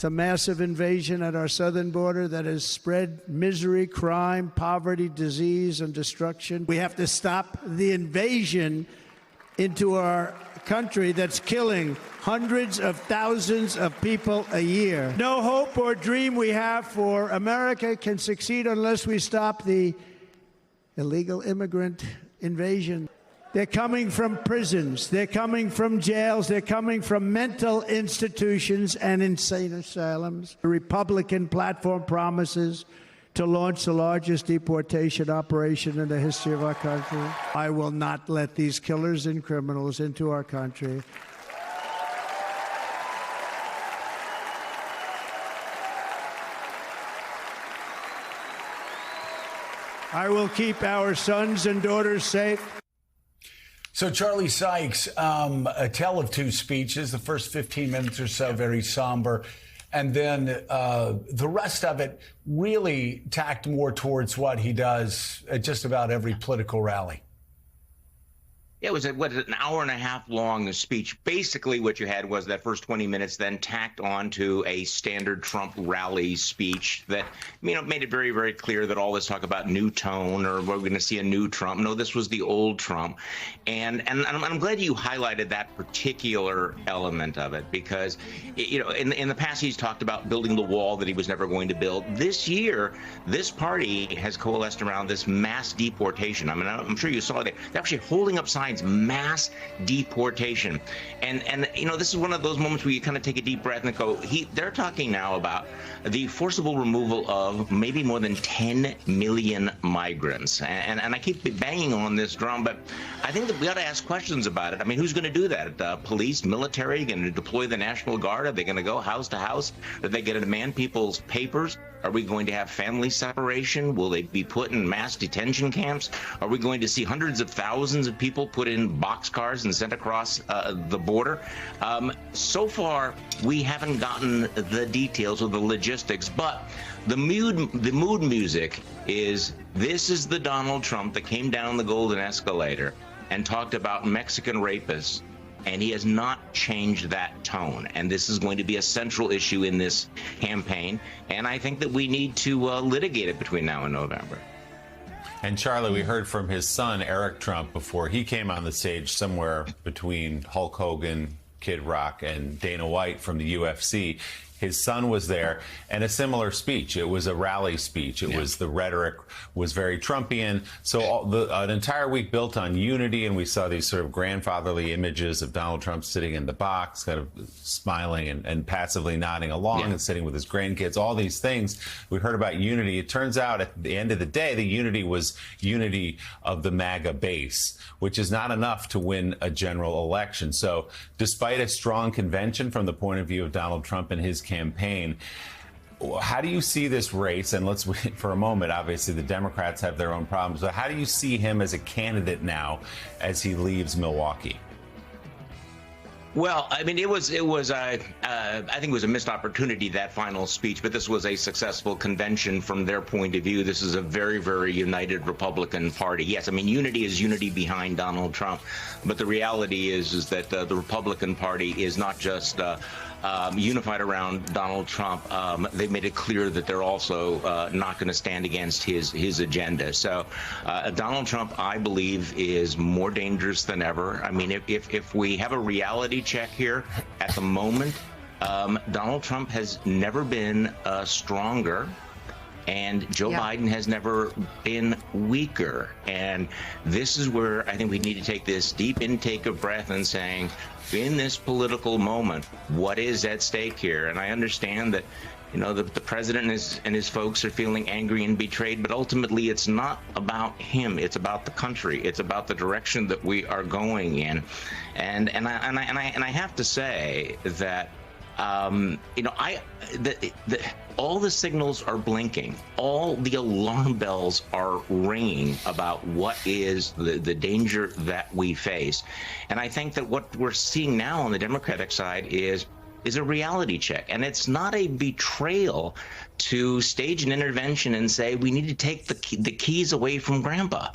It's a massive invasion at our southern border that has spread misery, crime, poverty, disease, and destruction. We have to stop the invasion into our country that's killing hundreds of thousands of people a year. No hope or dream we have for America can succeed unless we stop the illegal immigrant invasion. They're coming from prisons. They're coming from jails. They're coming from mental institutions and insane asylums. The Republican platform promises to launch the largest deportation operation in the history of our country. I will not let these killers and criminals into our country. I will keep our sons and daughters safe. So Charlie Sykes, a tale of two speeches, the first 15 minutes or so, very somber. And then the rest of it really tacked more towards what he does at just about every political rally. It was an hour and a half long speech. Basically, what you had was that first 20 minutes then tacked on to a standard Trump rally speech that, made it very, very clear that all this talk about new tone or we're going to see a new Trump. No, this was the old Trump. And I'm glad you highlighted that particular element of it because, in the past, he's talked about building the wall that he was never going to build. This year, this party has coalesced around this mass deportation. I'm sure you saw it. They're actually holding up signs. Mass deportation. And this is one of those moments where you kind of take a deep breath and go, they're talking now about the forcible removal of maybe more than 10 million migrants. And I keep banging on this drum, but I think that we ought to ask questions about it. Who's going to do that? Police, military, going to deploy the National Guard? Are they going to go house to house? Are they going to demand people's papers? Are we going to have family separation? Will they be put in mass detention camps? Are we going to see hundreds of thousands of people put in boxcars and sent across the border? So far, we haven't gotten the details or the logistics, but the mood music is, this is the Donald Trump that came down the golden escalator and talked about Mexican rapists. And he has not changed that tone. And this is going to be a central issue in this campaign. And I think that we need to litigate it between now and November. And Charlie, we heard from his son, Eric Trump, before he came on the stage somewhere between Hulk Hogan, Kid Rock, and Dana White from the UFC. His son was there, and a similar speech. It was a rally speech. It was, the rhetoric was very Trumpian. So an entire week built on unity, and we saw these sort of grandfatherly images of Donald Trump sitting in the box, kind of smiling and passively nodding along and sitting with his grandkids, all these things. We heard about unity. It turns out at the end of the day, the unity was unity of the MAGA base, which is not enough to win a general election. So despite a strong convention from the point of view of Donald Trump and his campaign, how do you see this race? And let's wait for a moment. Obviously, the Democrats have their own problems, but how do you see him as a candidate now as he leaves Milwaukee? Well, I think it was a missed opportunity, that final speech, but this was a successful convention from their point of view. This is a very, very united Republican Party. Yes, unity is unity behind Donald Trump, but the reality is that the Republican Party is not just unified around Donald Trump. They've made it clear that they're also not going to stand against his agenda. So Donald Trump, I believe, is more dangerous than ever. If we have a reality check here at the moment, Donald Trump has never been stronger, and Joe Biden has never been weaker. And this is where I think we need to take this deep intake of breath and saying, in this political moment, what is at stake here? And I understand that, the president and his folks are feeling angry and betrayed, but ultimately it's not about him. It's about the country. It's about the direction that we are going in. And I have to say that all the signals are blinking. All the alarm bells are ringing about what is the danger that we face. And I think that what we're seeing now on the Democratic side is is a reality check. And it's not a betrayal to stage an intervention and say we need to take the keys away from Grandpa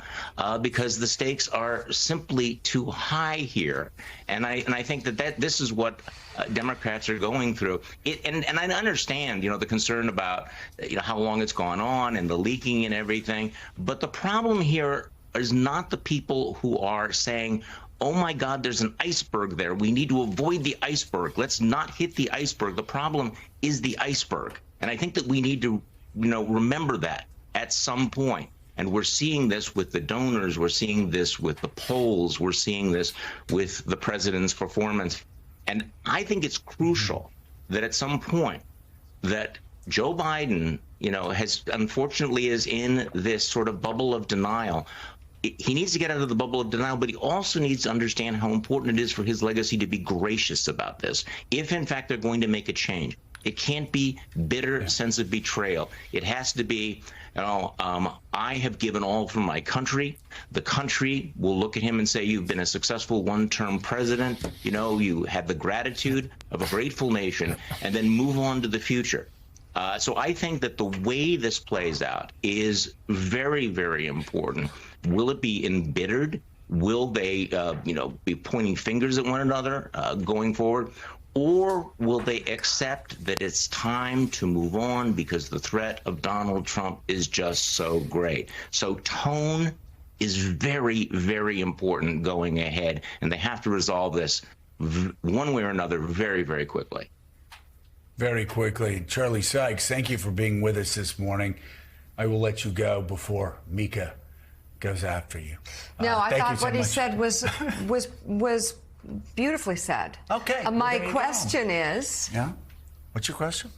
because the stakes are simply too high here. And I think that this is what Democrats are going through. And I understand, the concern about, how long it's gone on and the leaking and everything. But the problem here is not the people who are saying, oh my God, there's an iceberg there. We need to avoid the iceberg. Let's not hit the iceberg. The problem is the iceberg. And I think that we need to, remember that at some point. And we're seeing this with the donors. We're seeing this with the polls. We're seeing this with the president's performance. And I think it's crucial that at some point that Joe Biden, has unfortunately is in this sort of bubble of denial. He needs to get out of the bubble of denial, but he also needs to understand how important it is for his legacy to be gracious about this. If, in fact, they're going to make a change, it can't be bitter sense of betrayal. It has to be, I have given all for my country. The country will look at him and say, you've been a successful one-term president. You have the gratitude of a grateful nation, and then move on to the future. So I think that the way this plays out is very, very important. Will it be embittered? Will they, be pointing fingers at one another going forward? Or will they accept that it's time to move on because the threat of Donald Trump is just so great? So tone is very, very important going ahead, and they have to resolve this one way or another very, very quickly. Very quickly. Charlie Sykes, thank you for being with us this morning. I will let you go before Mika goes after you. No, I thought what he said was beautifully said. Okay. My question is... Yeah? What's your question?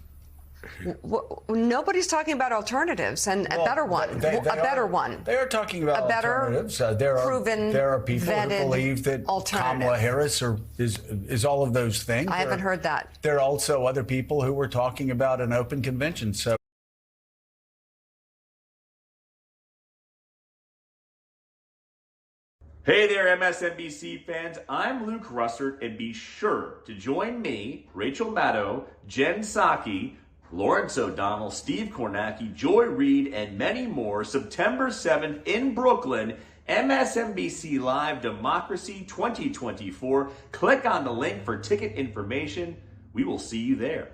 Nobody's talking about alternatives and a better one. A better one. They are talking about a better alternatives. Proven, there are people who believe that Kamala Harris is all of those things. I haven't heard that. There are also other people who were talking about an open convention. So. Hey there, MSNBC fans. I'm Luke Russert, and be sure to join me, Rachel Maddow, Jen Psaki, Lawrence O'Donnell, Steve Kornacki, Joy Reid, and many more September 7th in Brooklyn, MSNBC Live Democracy 2024. Click on the link for ticket information. We will see you there.